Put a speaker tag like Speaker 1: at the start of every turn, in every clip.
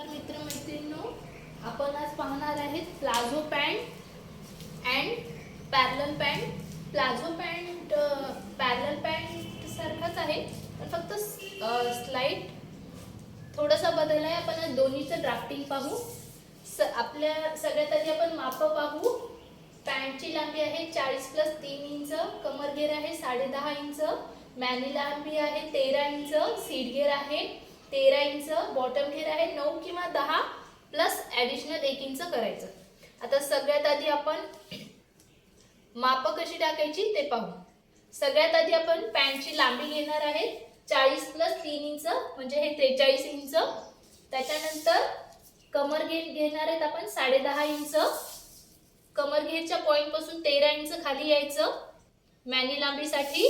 Speaker 1: मित्रमैत्रिणींनो, आपण आज पाहणार आहेत palazzo pant and parallel pant. Palazzo pant parallel pant सारखाच आहे, पण फक्त स्लाइड थोडासा बदल आहे. आपण आज दोन्हीचं ड्राफ्टिंग पाहू. आपल्या सगळ्यात आधी आपण मापं पाहू. पॅन्टची लांबी आहे 40+3 इंच, कमरघेर आहे 10.5 इंच, मॅनी लांबी आहे 13 इंच, सीट घेर आहे 13 इंच, बॉटम घेर आहे 9 किंवा 10 प्लस ॲडिशनल 1 इंच करायचं. आता सगळ्यात आधी आपण मापं कशी टाकायची ते पाहू. सगळ्यात आधी आपण पॅन्टची लांबी घेणार आहे 40+3 इंच, म्हणजे हे 43 इंच. त्याच्यानंतर कमरघेर घेणार आहेत आपण 10.5 इंच. कमरघेरच्या पॉइंट पासून 13 इंच खाली यायचं. मॅनी लांबीसाठी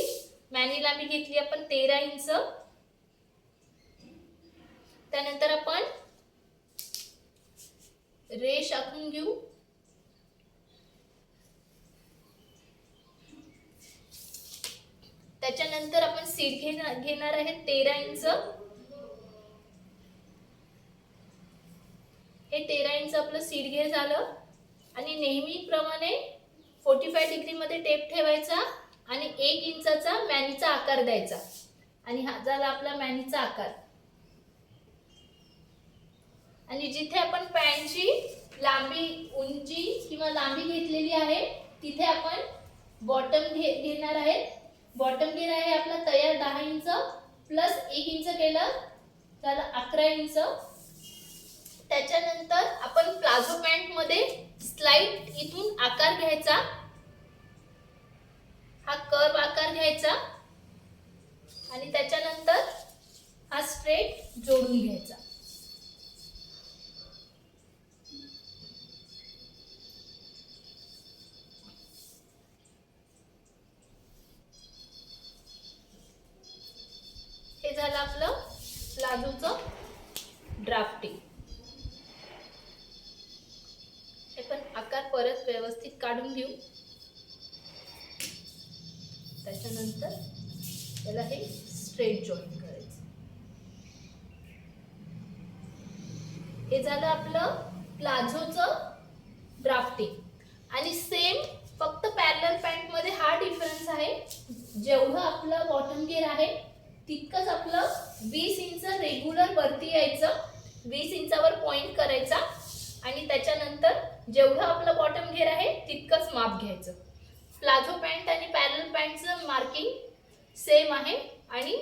Speaker 1: मॅनी लांबी घेतली आपण 13 इंच. त्यानंतर आपण रेष आखून घेऊ. त्याच्यानंतर आपण सीट घेणार आहे 13 इंच. हे 13 इंच आपलं सीट घेर झालं. आणि नेहमीप्रमाणे 45 डिग्री मध्ये टेप ठेवायचा आणि 1 इंचाचा मॅनीचा आकार द्यायचा. आणि हा झाला आपला मॅनीचा आकार. आणि जिथे आपण पॅन्टची लांबी, उंची किंवा लांबी घेतलेली आहे तिथे आपण बॉटम घेणार आहे. बॉटम घेर आहे आपला तयार 10 इंच प्लस 1 इंच केलं झालं 11 इंच. त्याच्यानंतर आपण प्लाझो पॅन्ट मध्ये स्लाइड इथून आकार घ्यायचा, हा कर्व आकार घ्यायचा आणि त्याच्यानंतर हा स्ट्रेट जोडून घ्यायचा. हे झालं आपलं प्लाझोचं ड्राफ्टिंग. हे पण आकार परत व्यवस्थित काढून घेऊ. त्याच्यानंतर त्याला हे स्ट्रेट जॉईन करायचं. हे झालं आपलं प्लाझोचं ड्राफ्टिंग. आणि सेम फक्त पॅरलल पॅन्ट मध्ये हा डिफरन्स आहे. जेवढं आपलं बॉटम घेर आहे तितकंच आपलं 20 इंच रेग्युलर वरती यायचं. 20 इंचावर पॉइंट करायचा आणि त्याच्यानंतर जेवढं आपलं बॉटम घेर आहे तितकंच माप घ्यायचं. प्लाझो पॅन्ट आणि पॅरलल पॅन्टचं मार्किंग सेम आहे आणि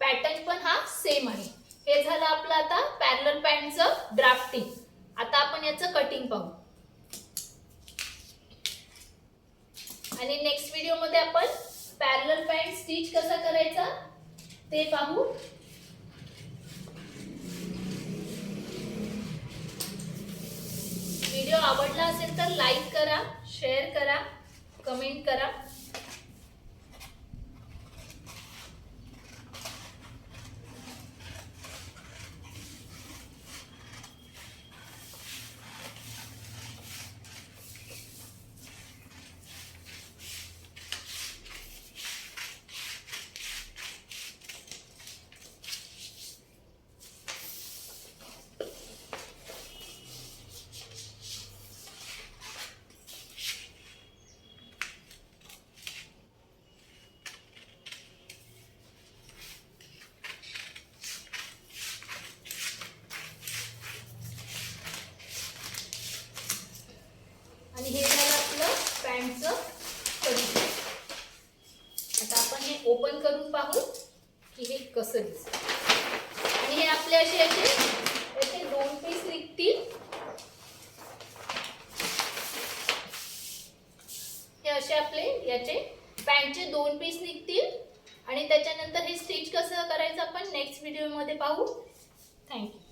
Speaker 1: पॅटर्न पण हा सेम आहे. हे झालं आपलं आता पॅरलल पॅन्टचं ड्राफ्टिंग. आता आपण याचं कटिंग पाहू. आणि नेक्स्ट व्हिडिओ मध्ये आपण पॅरलल पॅन्ट स्टिच कसा करायचा ते पाहू. व्हिडिओ आवडला असेल तर लाईक करा, शेअर करा, कमेंट करा. आणि हे झालं आपलं पॅन्टचं कटिंग. आता आपण हे ओपन करून पाहू की हे कसं दिसतं. आणि हे आपले असे दोन पीस निघतील. हे असे आपले याचे पॅन्टचे 2 पीस निघतील. आणि त्याच्यानंतर हे स्टिच कसं करायचं आपण नेक्स्ट व्हिडिओ मध्ये पाहू. थँक्यू.